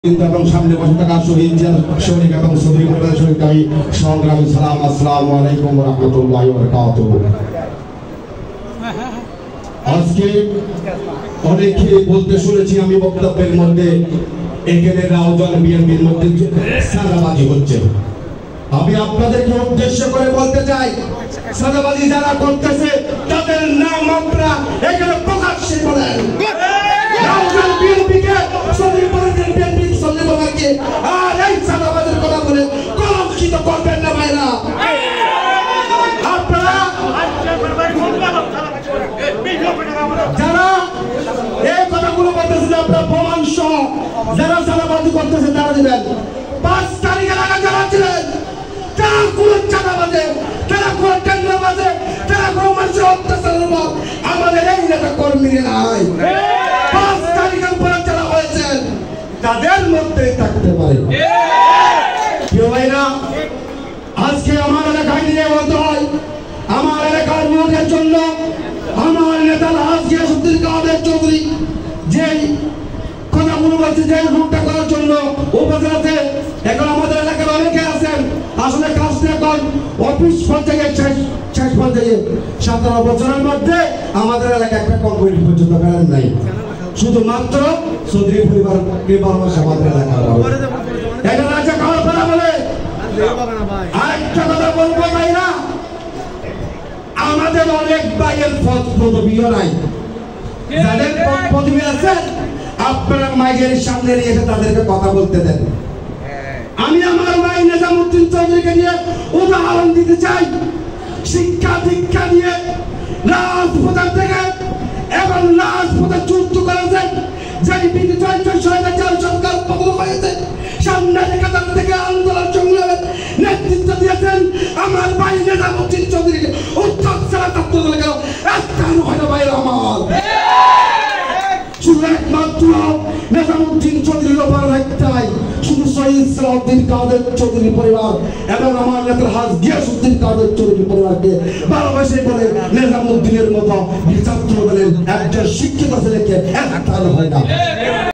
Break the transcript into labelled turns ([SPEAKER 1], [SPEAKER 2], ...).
[SPEAKER 1] এবং সামনে বসে থাকা শহীদ সৈনিক এবং শহীদ পরিবারের সহিত আমি সংগ্রামী সালাম। আসসালামু আলাইকুম ওয়া রাহমাতুল্লাহি ওয়া বারাকাতুহু। আজকে অনেকে বলতে শুনেছি আমি বক্তব্যের মধ্যে এখানে রাউজান বিএনপির মধ্যে সাদাবাজি হচ্ছে। আমি আপনাদেরকে উদ্দেশ্য করে বলতে চাই, সাদাবাজি যারা করতেছে তাদের নাম আপনারা এখানে প্রকাশ্যে বলেন। রাউজান বিএনপিকে শহীদ পরিবারের বিএনপি সন্দেহবাদকে আর এই সাদাবাজির কথা বলে কলঙ্কিত করবেন না ভাইরা। আপনারা যারা এই কথাগুলো বলতেছেন আপনারা প্রমাণ সহ যারা সাদাবাজি করতেছে তারা দিবেন। 5 তারিখের আগে যারা ছিলেন তারা কোন চাঁদাবাজে, তারা কোন টেন্ডারবাজে, তারা কোন মানুষের অত্যাচারের উপর আমাদের এই নেতা কর্মীরা নাই। 5 তারিখের পরে যারা হয়েছেন তাদের মধ্যেই থাকতে পারে। কেউ ভাইরা আজকে আমার এলাকায় নিয়ে বলতে হয়, আমার এলাকার ভোটের জন্য আমার নেতা আজকে সুদ্দিন কাদের চৌধুরী যে কথাগুলো বলছে যে রুটটা করার জন্য উপজেলাতে এখন আমাদের এলাকার অনেকে আছেন আসলে কাজটা এখন অফিস পর্যায়ে শেষ পর্যায়ে 17 বছরের মধ্যে আমাদের এলাকা একটা কংক্রিট পর্যন্ত ফেলেন নাই। শুধুমাত্র চৌধুরী পরিবারকে ভালোবাসে আমাদের এলাকার এটা রাজ্য খাওয়ার কথা বলে। আরেকটা কথা বলবো ভাইরা, আমাদের অনেক ভাইয়ের পদবিও নাই। যাদের পদবি আছে আপনারা মাইকের সামনে নিয়ে এসে তাদেরকে কথা বলতে দেন। আমি আমার ভাই নিজামউদ্দিন চৌধুরীকে নিয়ে উদাহরণ দিতে চাই। শিক্ষা দীক্ষা দিয়ে রাজপথের থেকে এবং রাজপথে যুদ্ধ করেছেন, যেই বিদ্যুৎ সরকার পতন হয়েছে সামনে থেকে আন্দোলন সংগ্রামের নেতৃত্ব দিয়েছেন আমার ভাই নিজামউদ্দিন চৌধুরীকে। উত্তর ছাড়া তত্ত্ব বলে গেল একটা হয় না ভাইয়ের আমার শুধু একমাত্র নিজামউদ্দিন চৌধুরীর ওপর একটাই, শুধু শহীদ সালাউদ্দিন কাদের চৌধুরী পরিবার এবং আমার নেতা হাজ গিয়াসউদ্দিন কাদের চৌধুরী পরিবারকে ভালোবাসে বলে নিজামউদ্দিনের মতো ছাত্র দলের একজন শিক্ষিত ছেলেকে একটা হয় না।